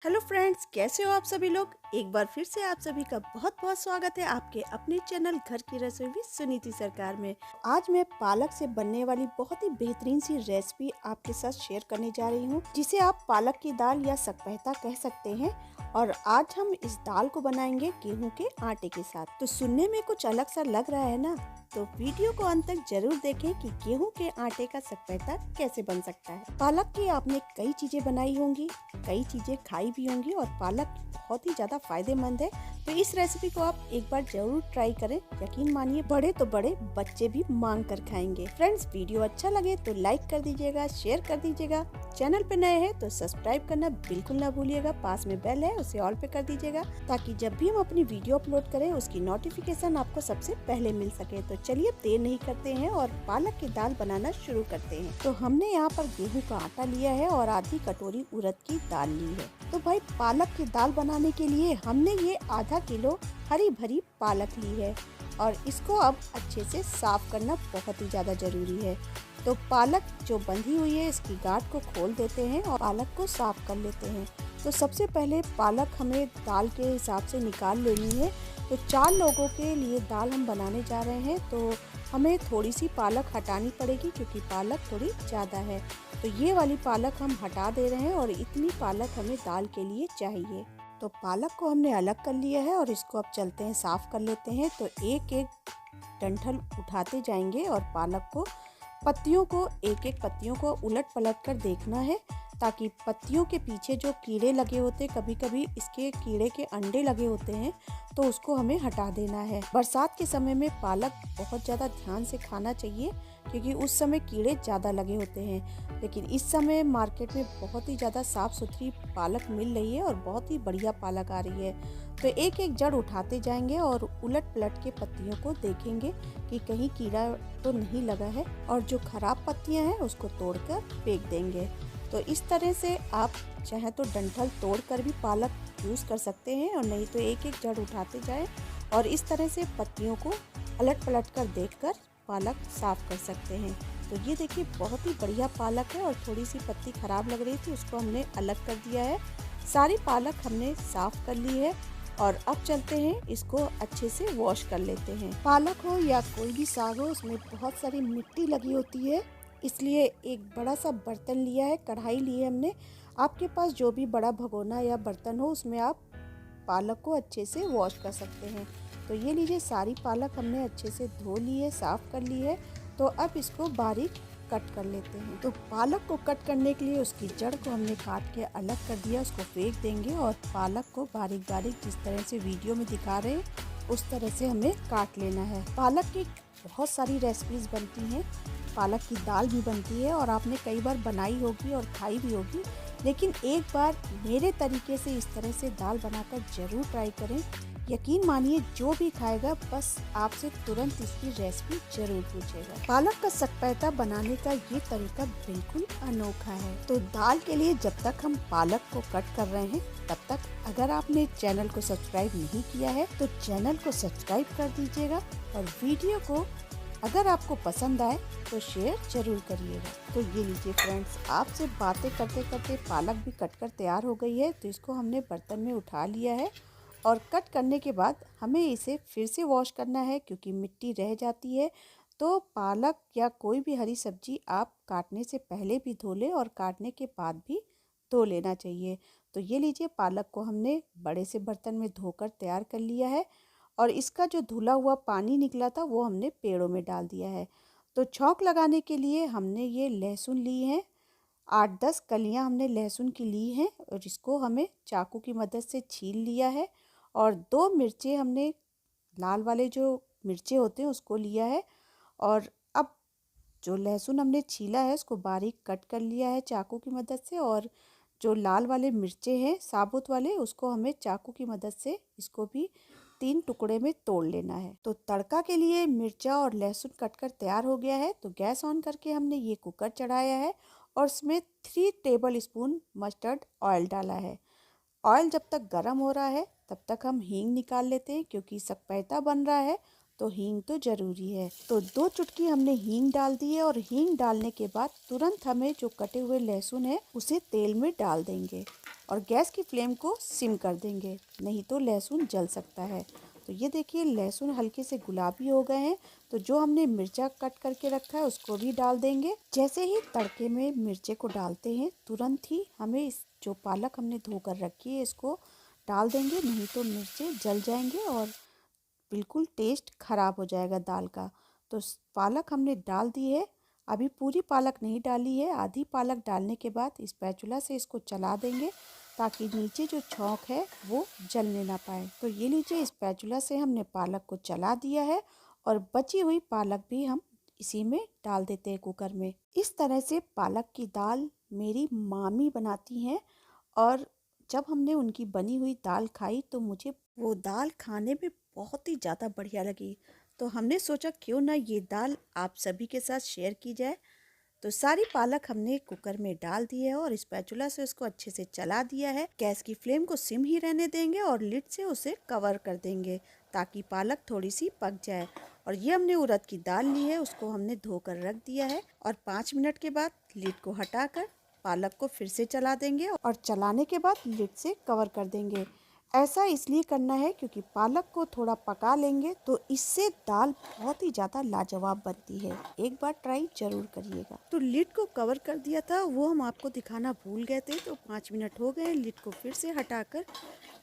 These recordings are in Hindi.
हेलो फ्रेंड्स, कैसे हो आप सभी लोग। एक बार फिर से आप सभी का बहुत बहुत स्वागत है आपके अपने चैनल घर की रसोई विद सुनीति सरकार में। आज मैं पालक से बनने वाली बहुत ही बेहतरीन सी रेसिपी आपके साथ शेयर करने जा रही हूँ, जिसे आप पालक की दाल या सकपैता कह सकते हैं। और आज हम इस दाल को बनाएंगे गेहूं के आटे के साथ। तो सुनने में कुछ अलग सा लग रहा है ना, तो वीडियो को अंत तक जरूर देखें कि गेहूं के आटे का सकपैता कैसे बन सकता है। पालक की आपने कई चीजें बनाई होंगी, कई चीजें खाई भी होंगी और पालक बहुत ही ज्यादा फायदेमंद है। तो इस रेसिपी को आप एक बार जरूर ट्राई करें। यकीन मानिए, बड़े तो बड़े, बच्चे भी मांग कर खाएंगे। फ्रेंड्स, वीडियो अच्छा लगे तो लाइक कर दीजिएगा, शेयर कर दीजिएगा। चैनल पे नए हैं तो सब्सक्राइब करना बिल्कुल ना भूलिएगा। पास में बेल है, उसे ऑल पे कर दीजिएगा, ताकि जब भी हम अपनी वीडियो अपलोड करें उसकी नोटिफिकेशन आपको सबसे पहले मिल सके। तो चलिए देर नहीं करते हैं और पालक की दाल बनाना शुरू करते हैं। तो हमने यहाँ पर गेहूं का आटा लिया है और आधी कटोरी उड़द की दाल ली है। तो भाई, पालक की दाल बनाने के लिए हमने ये आधा किलो हरी भरी पालक ली है और इसको अब अच्छे से साफ करना बहुत ही ज्यादा जरूरी है। तो पालक जो बंधी हुई है, इसकी गांठ को खोल देते हैं और पालक को साफ कर लेते हैं। तो सबसे पहले पालक हमें दाल के हिसाब से निकाल लेनी है। तो 4 लोगों के लिए दाल हम बनाने जा रहे हैं, तो हमें थोड़ी सी पालक हटानी पड़ेगी क्योंकि पालक थोड़ी ज़्यादा है। तो ये वाली पालक हम हटा दे रहे हैं और इतनी पालक हमें दाल के लिए चाहिए। तो पालक को हमने अलग कर लिया है और इसको अब चलते हैं साफ कर लेते हैं। तो एक एक डंठल उठाते जाएंगे और पालक को, पत्तियों को, एक एक पत्तियों को उलट पलट कर देखना है, ताकि पत्तियों के पीछे जो कीड़े लगे होते, कभी कभी इसके कीड़े के अंडे लगे होते हैं, तो उसको हमें हटा देना है। बरसात के समय में पालक बहुत ज़्यादा ध्यान से खाना चाहिए क्योंकि उस समय कीड़े ज़्यादा लगे होते हैं। लेकिन इस समय मार्केट में बहुत ही ज़्यादा साफ़ सुथरी पालक मिल रही है और बहुत ही बढ़िया पालक आ रही है। तो एक एक जड़ उठाते जाएंगे और उलट पलट के पत्तियों को देखेंगे कि कहीं कीड़ा तो नहीं लगा है, और जो खराब पत्तियां हैं उसको तोड़कर फेंक देंगे। तो इस तरह से आप चाहे तो डंठल तोड़कर भी पालक यूज़ कर सकते हैं, और नहीं तो एक एक जड़ उठाते जाएं और इस तरह से पत्तियों को अलट पलट कर देखकर पालक साफ कर सकते हैं। तो ये देखिए, बहुत ही बढ़िया पालक है और थोड़ी सी पत्ती खराब लग रही थी, उसको हमने अलग कर दिया है। सारी पालक हमने साफ कर ली है और अब चलते हैं इसको अच्छे से वॉश कर लेते हैं। पालक हो या कोई भी साग हो, उसमें बहुत सारी मिट्टी लगी होती है, इसलिए एक बड़ा सा बर्तन लिया है, कढ़ाई ली है हमने। आपके पास जो भी बड़ा भगोना या बर्तन हो, उसमें आप पालक को अच्छे से वॉश कर सकते हैं। तो ये लीजिए, सारी पालक हमने अच्छे से धो ली है, साफ कर ली है। तो अब इसको बारीक कट कर लेते हैं। तो पालक को कट करने के लिए उसकी जड़ को हमने काट के अलग कर दिया, उसको फेंक देंगे और पालक को बारीक बारीक जिस तरह से वीडियो में दिखा रहे हैं उस तरह से हमें काट लेना है। पालक की बहुत सारी रेसिपीज बनती हैं, पालक की दाल भी बनती है और आपने कई बार बनाई होगी और खाई भी होगी। लेकिन एक बार मेरे तरीके से इस तरह से दाल बनाकर जरूर ट्राई करें। यकीन मानिए, जो भी खाएगा बस आपसे तुरंत इसकी रेसिपी जरूर पूछेगा। पालक का सकपैता बनाने का ये तरीका बिल्कुल अनोखा है। तो दाल के लिए जब तक हम पालक को कट कर रहे हैं, तब तक अगर आपने चैनल को सब्सक्राइब नहीं किया है तो चैनल को सब्सक्राइब कर दीजिएगा, और वीडियो को अगर आपको पसंद आए तो शेयर जरूर करिएगा। तो ये लीजिए फ्रेंड्स, आपसे बातें करते करते पालक भी कटकर तैयार हो गई है। तो इसको हमने बर्तन में उठा लिया है और कट करने के बाद हमें इसे फिर से वॉश करना है क्योंकि मिट्टी रह जाती है। तो पालक या कोई भी हरी सब्जी आप काटने से पहले भी धो लें और काटने के बाद भी धो लेना चाहिए। तो ये लीजिए, पालक को हमने बड़े से बर्तन में धोकर तैयार कर लिया है और इसका जो धुला हुआ पानी निकला था वो हमने पेड़ों में डाल दिया है। तो छौंक लगाने के लिए हमने ये लहसुन ली है, 8-10 कलियां हमने लहसुन की ली हैं और इसको हमें चाकू की मदद से छील लिया है। और 2 मिर्चें हमने, लाल वाले जो मिर्चें होते हैं उसको लिया है। और अब जो लहसुन हमने छीला है उसको बारीक कट कर लिया है चाकू की मदद से, और जो लाल वाले मिर्चे हैं साबुत वाले, उसको हमें चाकू की मदद से इसको भी 3 टुकड़े में तोड़ लेना है। तो तड़का के लिए मिर्चा और लहसुन कटकर तैयार हो गया है। तो गैस ऑन करके हमने ये कुकर चढ़ाया है और इसमें 3 टेबल स्पून मस्टर्ड ऑयल डाला है। ऑयल जब तक गर्म हो रहा है तब तक हम हींग निकाल लेते हैं, क्योंकि सकपैता बन रहा है तो हींग तो ज़रूरी है। तो 2 चुटकी हमने हींग डाल दी है और हींग डालने के बाद तुरंत हमें जो कटे हुए लहसुन है उसे तेल में डाल देंगे। और गैस की फ्लेम को सिम कर देंगे, नहीं तो लहसुन जल सकता है। तो ये देखिए लहसुन हल्के से गुलाबी हो गए हैं। तो जो हमने मिर्चा कट करके रखा है उसको भी डाल देंगे। जैसे ही तड़के में मिर्चे को डालते हैं तुरंत ही हमें इस जो पालक हमने धोकर रखी है इसको डाल देंगे, नहीं तो मिर्चे जल जाएंगे और बिल्कुल टेस्ट ख़राब हो जाएगा दाल का। तो पालक हमने डाल दी है। अभी पूरी पालक नहीं डाली है, आधी पालक डालने के बाद स्पैचुला से इसको चला देंगे ताकि नीचे जो छौंक है वो जलने ना पाए। तो ये लीजिए स्पैचुला से हमने पालक को चला दिया है और बची हुई पालक भी हम इसी में डाल देते हैं कुकर में। इस तरह से पालक की दाल मेरी मामी बनाती हैं और जब हमने उनकी बनी हुई दाल खाई तो मुझे वो दाल खाने में बहुत ही ज़्यादा बढ़िया लगी। तो हमने सोचा क्यों ना ये दाल आप सभी के साथ शेयर की जाए। तो सारी पालक हमने कुकर में डाल दी है और स्पैचुला से उसको अच्छे से चला दिया है। गैस की फ्लेम को सिम ही रहने देंगे और लिड से उसे कवर कर देंगे ताकि पालक थोड़ी सी पक जाए। और ये हमने उड़द की दाल ली है, उसको हमने धोकर रख दिया है और 5 मिनट के बाद लिड को हटाकर पालक को फिर से चला देंगे और चलाने के बाद लिड से कवर कर देंगे। ऐसा इसलिए करना है क्योंकि पालक को थोड़ा पका लेंगे तो इससे दाल बहुत ही ज़्यादा लाजवाब बनती है। एक बार ट्राई जरूर करिएगा। तो लिड को कवर कर दिया था, वो हम आपको दिखाना भूल गए थे। तो 5 मिनट हो गए, लिड को फिर से हटाकर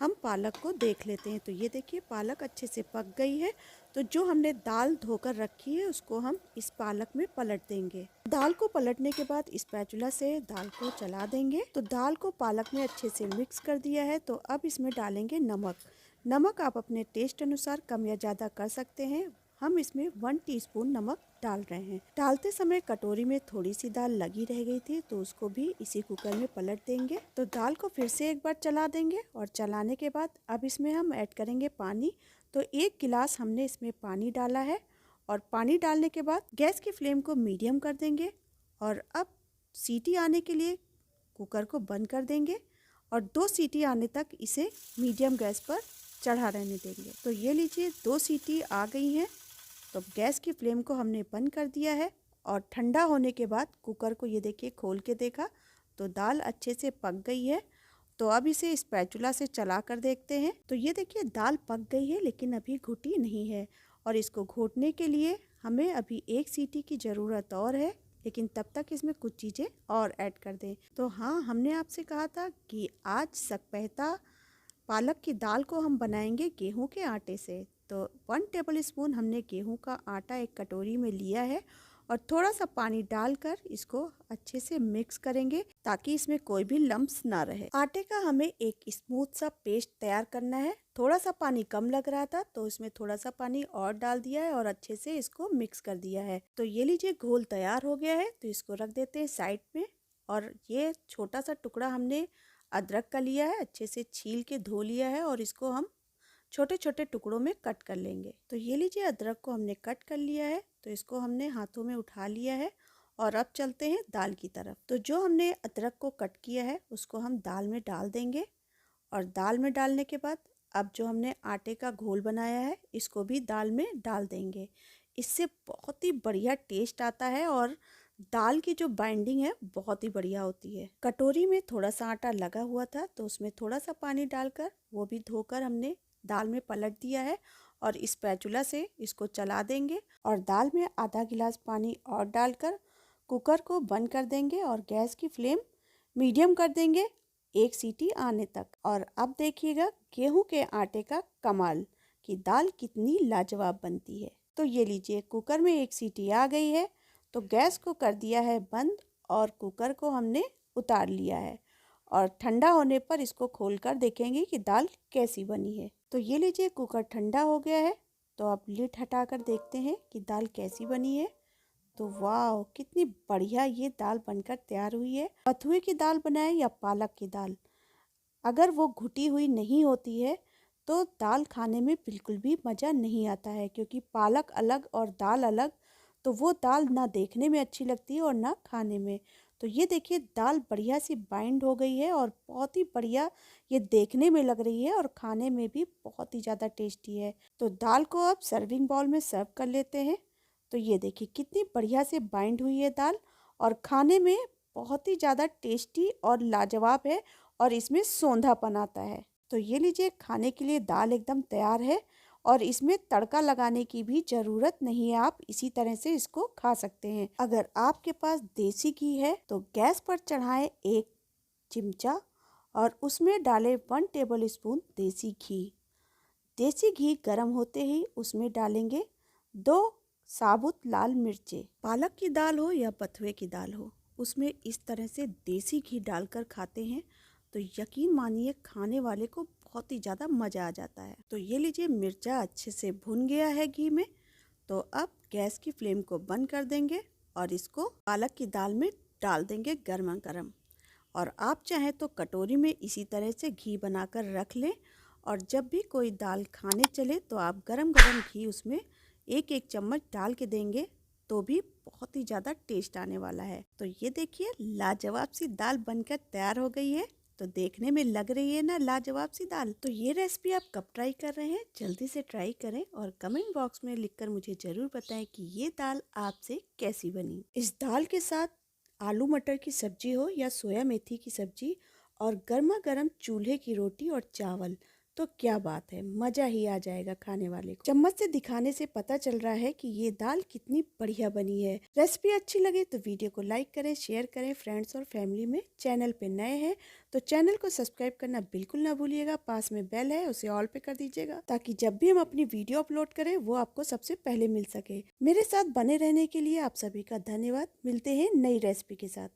हम पालक को देख लेते हैं। तो ये देखिए पालक अच्छे से पक गई है। तो जो हमने दाल धोकर रखी है उसको हम इस पालक में पलट देंगे। दाल को पलटने के बाद स्पैचुला से दाल को चला देंगे। तो दाल को पालक में अच्छे से मिक्स कर दिया है। तो अब इसमें डालेंगे नमक। नमक आप अपने टेस्ट अनुसार कम या ज़्यादा कर सकते हैं। हम इसमें 1 टीस्पून नमक डाल रहे हैं। डालते समय कटोरी में थोड़ी सी दाल लगी रह गई थी तो उसको भी इसी कुकर में पलट देंगे। तो दाल को फिर से एक बार चला देंगे और चलाने के बाद अब इसमें हम ऐड करेंगे पानी। तो 1 गिलास हमने इसमें पानी डाला है और पानी डालने के बाद गैस की फ्लेम को मीडियम कर देंगे और अब सीटी आने के लिए कुकर को बंद कर देंगे और 2 सीटी आने तक इसे मीडियम गैस पर चढ़ा रहने देंगे। तो ये लीजिए 2 सीटी आ गई हैं। तो गैस की फ्लेम को हमने बंद कर दिया है और ठंडा होने के बाद कुकर को ये देखिए खोल के देखा तो दाल अच्छे से पक गई है। तो अब इसे स्पैचुला से चला कर देखते हैं। तो ये देखिए दाल पक गई है लेकिन अभी घुटी नहीं है और इसको घोटने के लिए हमें अभी 1 सीटी की ज़रूरत और है, लेकिन तब तक इसमें कुछ चीज़ें और ऐड कर दें। तो हाँ, हमने आपसे कहा था कि आज सकपहता पालक की दाल को हम बनाएंगे गेहूं के आटे से। तो 1 टेबल स्पून हमने गेहूं का आटा एक कटोरी में लिया है और थोड़ा सा पानी डालकर इसको अच्छे से मिक्स करेंगे ताकि इसमें कोई भी लम्प्स ना रहे। आटे का हमें एक स्मूथ सा पेस्ट तैयार करना है। थोड़ा सा पानी कम लग रहा था तो इसमें थोड़ा सा पानी और डाल दिया है और अच्छे से इसको मिक्स कर दिया है। तो ये लीजिए घोल तैयार हो गया है। तो इसको रख देते हैं साइड में। और ये छोटा सा टुकड़ा हमने अदरक का लिया है, अच्छे से छील के धो लिया है और इसको हम छोटे छोटे टुकड़ों में कट कर लेंगे। तो ये लीजिए अदरक को हमने कट कर लिया है। तो इसको हमने हाथों में उठा लिया है और अब चलते हैं दाल की तरफ। तो जो हमने अदरक को कट किया है उसको हम दाल में डाल देंगे और दाल में डालने के बाद अब जो हमने आटे का घोल बनाया है इसको भी दाल में डाल देंगे। इससे बहुत ही बढ़िया टेस्ट आता है और दाल की जो बाइंडिंग है बहुत ही बढ़िया होती है। कटोरी में थोड़ा सा आटा लगा हुआ था तो उसमें थोड़ा सा पानी डालकर वो भी धोकर हमने दाल में पलट दिया है और स्पैचुला से इसको चला देंगे और दाल में आधा गिलास पानी और डालकर कुकर को बंद कर देंगे और गैस की फ्लेम मीडियम कर देंगे 1 सीटी आने तक। और अब देखिएगा गेहूं के आटे का कमाल कि दाल कितनी लाजवाब बनती है। तो ये लीजिए कुकर में 1 सीटी आ गई है। तो गैस को कर दिया है बंद और कुकर को हमने उतार लिया है और ठंडा होने पर इसको खोलकर देखेंगे कि दाल कैसी बनी है। तो ये लीजिए कुकर ठंडा हो गया है। तो अब लिड हटाकर देखते हैं कि दाल कैसी बनी है। तो वाह, कितनी बढ़िया ये दाल बनकर तैयार हुई है। बथुए की दाल बनाए या पालक की दाल, अगर वो घुटी हुई नहीं होती है तो दाल खाने में बिल्कुल भी मज़ा नहीं आता है, क्योंकि पालक अलग और दाल अलग, तो वो दाल ना देखने में अच्छी लगती है और ना खाने में। तो ये देखिए दाल बढ़िया सी बाइंड हो गई है और बहुत ही बढ़िया ये देखने में लग रही है और खाने में भी बहुत ही ज़्यादा टेस्टी है। तो दाल को अब सर्विंग बाउल में सर्व कर लेते हैं। तो ये देखिए कितनी बढ़िया से बाइंड हुई है दाल और खाने में बहुत ही ज़्यादा टेस्टी और लाजवाब है और इसमें सौंधापन आता है। तो ये लीजिए, खाने के लिए दाल एकदम तैयार है और इसमें तड़का लगाने की भी ज़रूरत नहीं है। आप इसी तरह से इसको खा सकते हैं। अगर आपके पास देसी घी है तो गैस पर चढ़ाएं 1 चिमचा और उसमें डालें 1 टेबल स्पून देसी घी। देसी घी गर्म होते ही उसमें डालेंगे 2 साबुत लाल मिर्चें। पालक की दाल हो या बथुए की दाल हो, उसमें इस तरह से देसी घी डालकर खाते हैं तो यकीन मानिए खाने वाले को बहुत ही ज़्यादा मज़ा आ जाता है। तो ये लीजिए, मिर्चा अच्छे से भुन गया है घी में। तो अब गैस की फ्लेम को बंद कर देंगे और इसको पालक की दाल में डाल देंगे गर्मा गर्म। और आप चाहें तो कटोरी में इसी तरह से घी बनाकर रख लें और जब भी कोई दाल खाने चले तो आप गरम गरम घी उसमें 1-1 चम्मच डाल के देंगे तो भी बहुत ही ज़्यादा टेस्ट आने वाला है। तो ये देखिए, लाजवाब सी दाल बनकर तैयार हो गई है। तो देखने में लग रही है ना लाजवाब सी दाल। तो ये रेसिपी आप कब ट्राई कर रहे हैं? जल्दी से ट्राई करें और कमेंट बॉक्स में लिखकर मुझे ज़रूर बताएं कि ये दाल आपसे कैसी बनी। इस दाल के साथ आलू मटर की सब्जी हो या सोया मेथी की सब्जी और गर्मा गर्म चूल्हे की रोटी और चावल, तो क्या बात है, मज़ा ही आ जाएगा खाने वाले को। चम्मच से दिखाने से पता चल रहा है कि ये दाल कितनी बढ़िया बनी है। रेसिपी अच्छी लगे तो वीडियो को लाइक करें, शेयर करें फ्रेंड्स और फैमिली में। चैनल पे नए हैं तो चैनल को सब्सक्राइब करना बिल्कुल ना भूलिएगा। पास में बेल है, उसे ऑल पे कर दीजिएगा ताकि जब भी हम अपनी वीडियो अपलोड करें वो आपको सबसे पहले मिल सके। मेरे साथ बने रहने के लिए आप सभी का धन्यवाद। मिलते हैं नई रेसिपी के साथ।